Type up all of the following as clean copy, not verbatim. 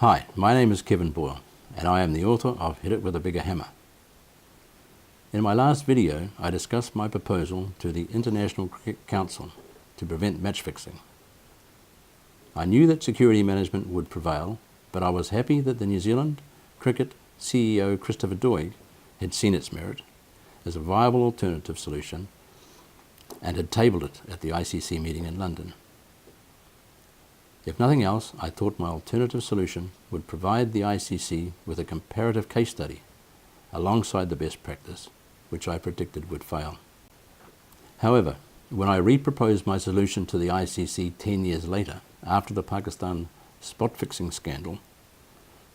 Hi, my name is Kevin Boyle, and I am the author of Hit It With a Bigger Hammer. In my last video, I discussed my proposal to the International Cricket Council to prevent match fixing. I knew that security management would prevail, but I was happy that the New Zealand Cricket CEO Christopher Doig had seen its merit as a viable alternative solution and had tabled it at the ICC meeting in London. If nothing else, I thought my alternative solution would provide the ICC with a comparative case study alongside the best practice, which I predicted would fail. However, when I re-proposed my solution to the ICC 10 years later, after the Pakistan spot fixing scandal,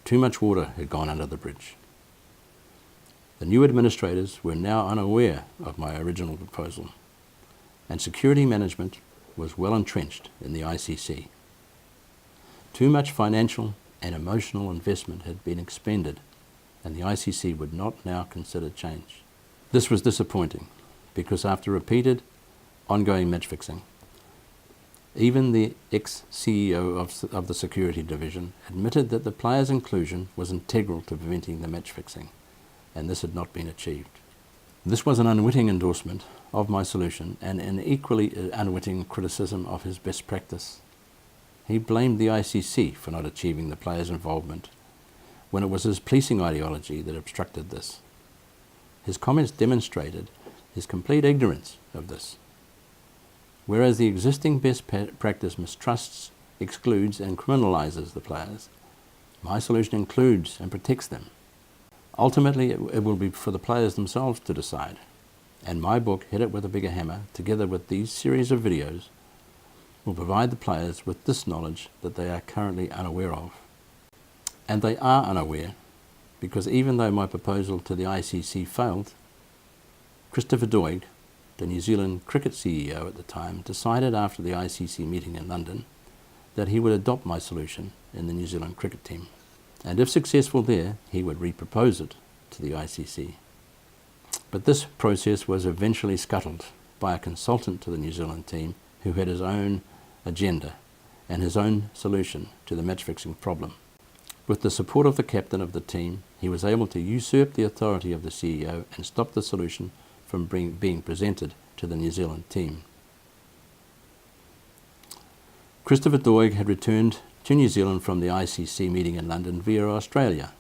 too much water had gone under the bridge. The new administrators were now unaware of my original proposal, and security management was well entrenched in the ICC. Too much financial and emotional investment had been expended, and the ICC would not now consider change. This was disappointing, because after repeated, ongoing match fixing, even the ex-CEO of the security division admitted that the players' inclusion was integral to preventing the match fixing, and this had not been achieved. This was an unwitting endorsement of my solution and an equally unwitting criticism of his best practice. He blamed the ICC for not achieving the players' involvement, when it was his policing ideology that obstructed this. His comments demonstrated his complete ignorance of this. Whereas the existing best practice mistrusts, excludes and criminalizes the players, my solution includes and protects them. Ultimately, it will be for the players themselves to decide, and my book, Hit It With a Bigger Hammer, together with these series of videos, will provide the players with this knowledge that they are currently unaware of. And they are unaware because even though my proposal to the ICC failed, Christopher Doig, the New Zealand Cricket CEO at the time, decided after the ICC meeting in London that he would adopt my solution in the New Zealand cricket team. And if successful there, he would re-propose it to the ICC. But this process was eventually scuttled by a consultant to the New Zealand team who had his own agenda and his own solution to the match-fixing problem. With the support of the captain of the team, he was able to usurp the authority of the CEO and stop the solution from being presented to the New Zealand team. Christopher Doig had returned to New Zealand from the ICC meeting in London via Australia,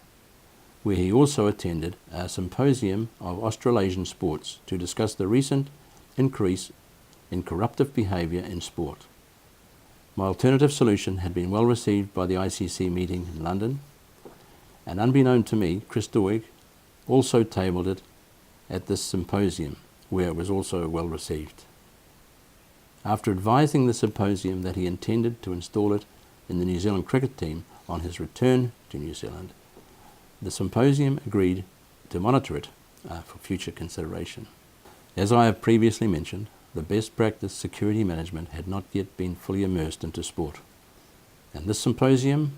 where he also attended a symposium of Australasian sports to discuss the recent increase in corruptive behaviour in sport. My alternative solution had been well received by the ICC meeting in London, and unbeknown to me, Chris Doig also tabled it at this symposium, where it was also well received. After advising the symposium that he intended to install it in the New Zealand cricket team on his return to New Zealand, the symposium agreed to monitor it for future consideration. As I have previously mentioned, the best practice security management had not yet been fully immersed into sport. And this symposium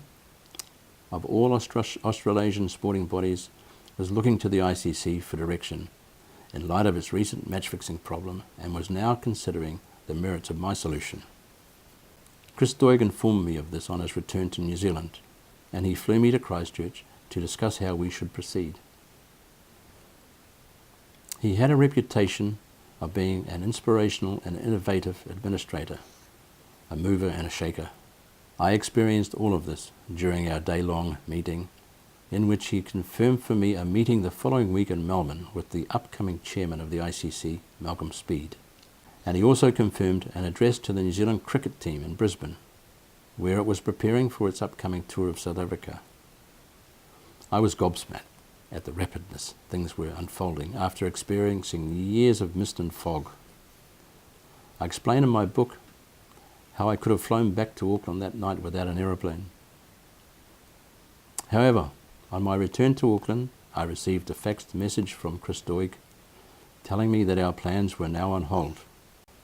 of all Australasian sporting bodies was looking to the ICC for direction in light of its recent match-fixing problem and was now considering the merits of my solution. Chris Doig informed me of this on his return to New Zealand, and he flew me to Christchurch to discuss how we should proceed. He had a reputation of being an inspirational and innovative administrator, a mover and a shaker. I experienced all of this during our day-long meeting, in which he confirmed for me a meeting the following week in Melbourne with the upcoming chairman of the ICC, Malcolm Speed. And he also confirmed an address to the New Zealand cricket team in Brisbane, where it was preparing for its upcoming tour of South Africa. I was gobsmacked at the rapidness things were unfolding after experiencing years of mist and fog. I explain in my book how I could have flown back to Auckland that night without an aeroplane. However, on my return to Auckland, I received a faxed message from Chris Doig telling me that our plans were now on hold.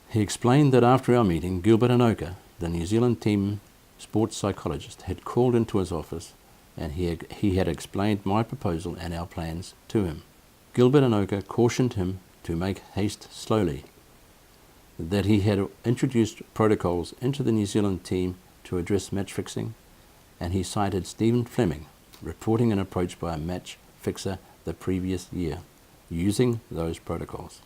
He explained that after our meeting, Gilbert Enoka, the New Zealand team sports psychologist, had called into his office and he had explained my proposal and our plans to him. Gilbert Enoka cautioned him to make haste slowly, that he had introduced protocols into the New Zealand team to address match fixing, and he cited Stephen Fleming reporting an approach by a match fixer the previous year using those protocols.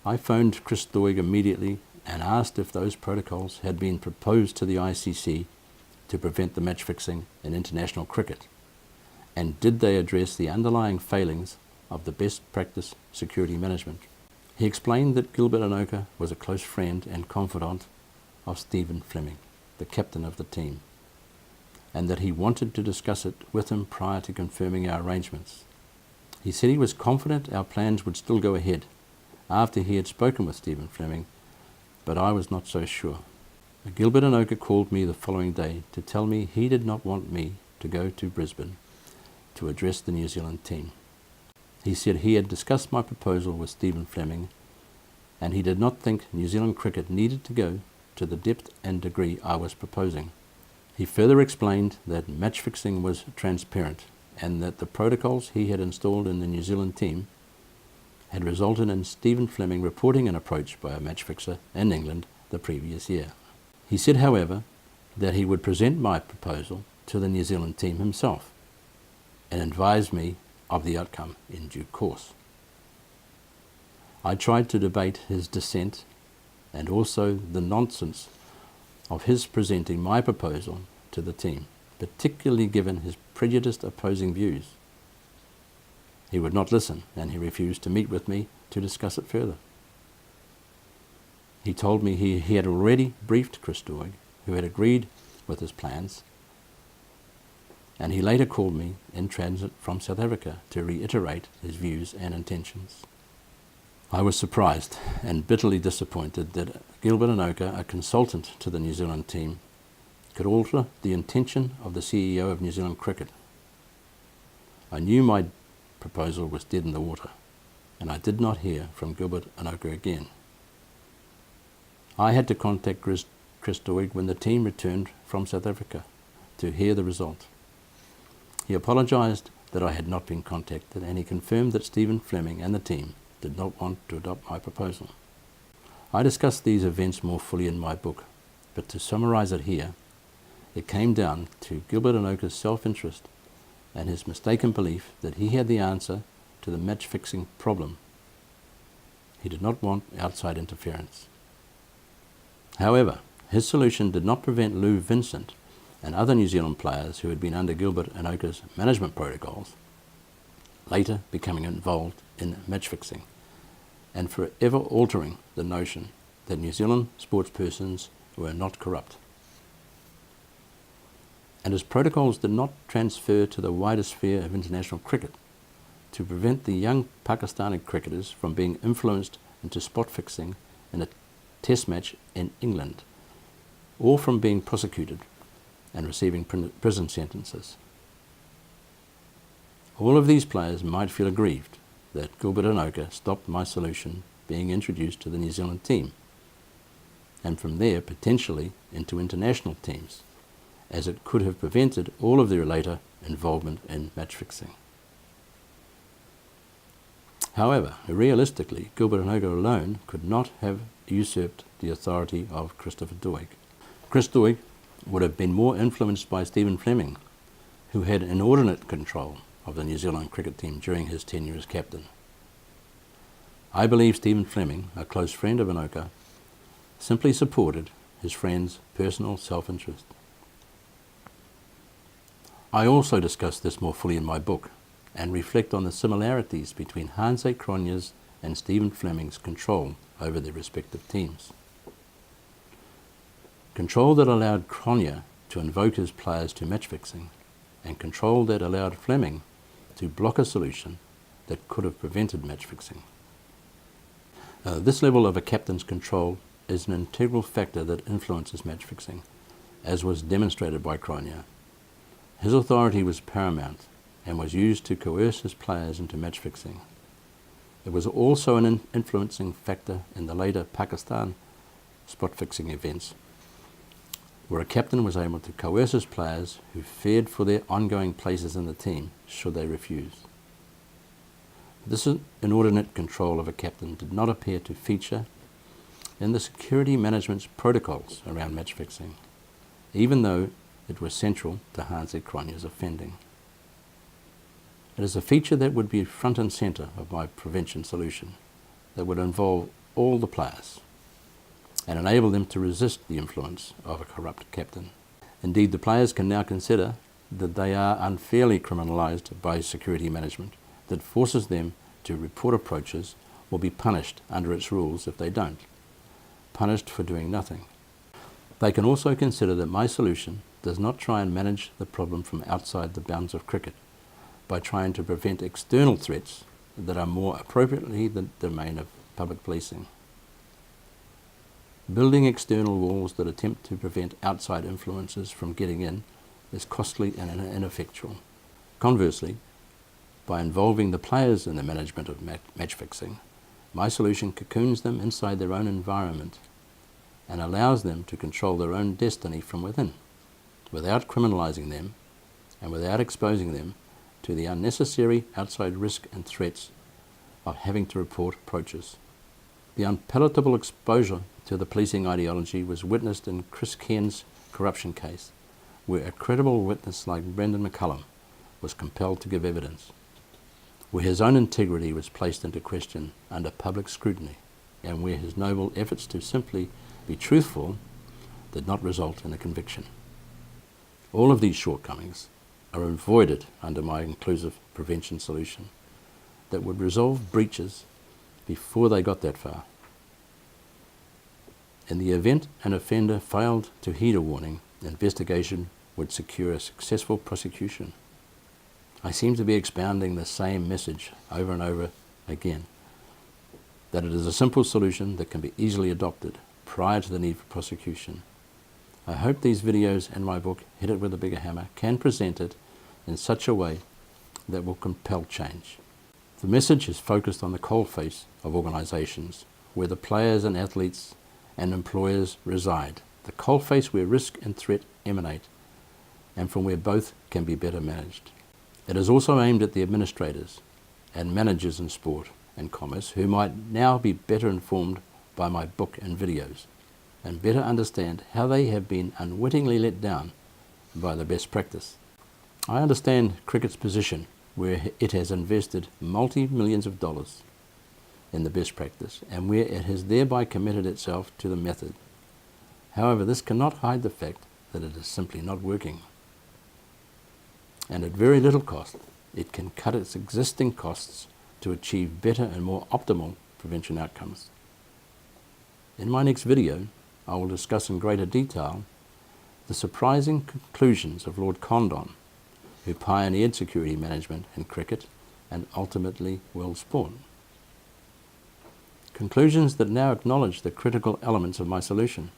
I phoned Chris Doig immediately and asked if those protocols had been proposed to the ICC to prevent the match fixing in international cricket, and did they address the underlying failings of the best practice security management. He explained that Gilbert Enoka was a close friend and confidant of Stephen Fleming, the captain of the team, and that he wanted to discuss it with him prior to confirming our arrangements. He said he was confident our plans would still go ahead after he had spoken with Stephen Fleming, but I was not so sure. Gilbert Enoka called me the following day to tell me he did not want me to go to Brisbane to address the New Zealand team. He said he had discussed my proposal with Stephen Fleming, and he did not think New Zealand cricket needed to go to the depth and degree I was proposing. He further explained that match fixing was transparent and that the protocols he had installed in the New Zealand team had resulted in Stephen Fleming reporting an approach by a match fixer in England the previous year. He said, however, that he would present my proposal to the New Zealand team himself and advise me of the outcome in due course. I tried to debate his dissent and also the nonsense of his presenting my proposal to the team, particularly given his prejudiced opposing views. He would not listen, and he refused to meet with me to discuss it further. He told me he had already briefed Chris Doig, who had agreed with his plans, and he later called me in transit from South Africa to reiterate his views and intentions. I was surprised and bitterly disappointed that Gilbert Enoka, a consultant to the New Zealand team, could alter the intention of the CEO of New Zealand Cricket. I knew my proposal was dead in the water, and I did not hear from Gilbert Enoka again. I had to contact Chris Doig when the team returned from South Africa to hear the result. He apologised that I had not been contacted, and he confirmed that Stephen Fleming and the team did not want to adopt my proposal. I discussed these events more fully in my book, but to summarise it here, it came down to Gilbert Enoka's self-interest and his mistaken belief that he had the answer to the match-fixing problem. He did not want outside interference. However, his solution did not prevent Lou Vincent and other New Zealand players who had been under Gilbert Enoka's management protocols later becoming involved in match-fixing and forever altering the notion that New Zealand sportspersons were not corrupt. And his protocols did not transfer to the wider sphere of international cricket to prevent the young Pakistani cricketers from being influenced into spot fixing in a test match in England, or from being prosecuted and receiving prison sentences. All of these players might feel aggrieved that Gilbert Enoka stopped my solution being introduced to the New Zealand team, and from there potentially into international teams, as it could have prevented all of their later involvement in match fixing. However, realistically, Gilbert Enoka alone could not have usurped the authority of Christopher Doig. Chris Doig would have been more influenced by Stephen Fleming, who had inordinate control of the New Zealand cricket team during his tenure as captain. I believe Stephen Fleming, a close friend of Enoka, simply supported his friend's personal self-interest. I also discuss this more fully in my book and reflect on the similarities between Hansi Cronje's and Stephen Fleming's control over their respective teams. Control that allowed Cronje to invoke his players to match fixing, and control that allowed Fleming to block a solution that could have prevented match fixing. This level of a captain's control is an integral factor that influences match fixing, as was demonstrated by Cronje. His authority was paramount and was used to coerce his players into match fixing. It was also an influencing factor in the later Pakistan spot fixing events, where a captain was able to coerce his players who feared for their ongoing places in the team should they refuse. This inordinate control of a captain did not appear to feature in the security management's protocols around match fixing, even though it was central to Hansi Cronje's offending. It is a feature that would be front and centre of my prevention solution, that would involve all the players and enable them to resist the influence of a corrupt captain. Indeed, the players can now consider that they are unfairly criminalised by security management that forces them to report approaches or be punished under its rules if they don't, punished for doing nothing. They can also consider that my solution does not try and manage the problem from outside the bounds of cricket by trying to prevent external threats that are more appropriately the domain of public policing. Building external walls that attempt to prevent outside influences from getting in is costly and ineffectual. Conversely, by involving the players in the management of match fixing, my solution cocoons them inside their own environment and allows them to control their own destiny from within, without criminalising them and without exposing them to the unnecessary outside risk and threats of having to report approaches. The unpalatable exposure to the policing ideology was witnessed in Chris Cairns' corruption case, where a credible witness like Brendan McCullum was compelled to give evidence, where his own integrity was placed into question under public scrutiny, and where his noble efforts to simply be truthful did not result in a conviction. All of these shortcomings are avoided under my inclusive prevention solution that would resolve breaches before they got that far. In the event an offender failed to heed a warning, investigation would secure a successful prosecution. I seem to be expounding the same message over and over again, that it is a simple solution that can be easily adopted prior to the need for prosecution. I hope these videos and my book, Hit It With a Bigger Hammer, can present it in such a way that will compel change. The message is focused on the coalface of organisations, where the players and athletes and employers reside, the coalface where risk and threat emanate, and from where both can be better managed. It is also aimed at the administrators and managers in sport and commerce who might now be better informed by my book and videos, and better understand how they have been unwittingly let down by the best practice. I understand cricket's position, where it has invested multi-millions of dollars in the best practice, and where it has thereby committed itself to the method. However, this cannot hide the fact that it is simply not working. And at very little cost, it can cut its existing costs to achieve better and more optimal prevention outcomes. In my next video, I will discuss in greater detail the surprising conclusions of Lord Condon, who pioneered security management in cricket and ultimately world sport. Conclusions that now acknowledge the critical elements of my solution,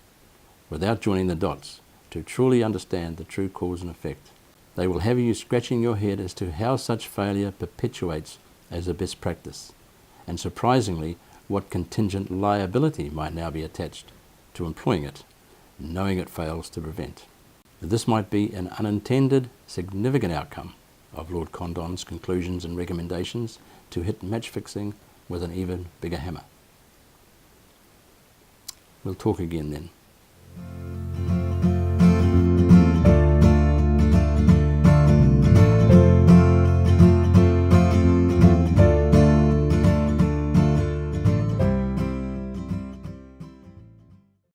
without joining the dots, to truly understand the true cause and effect. They will have you scratching your head as to how such failure perpetuates as a best practice, and surprisingly, what contingent liability might now be attached to employing it, knowing it fails to prevent. This might be an unintended, significant outcome of Lord Condon's conclusions and recommendations to hit match fixing with an even bigger hammer. We'll talk again then.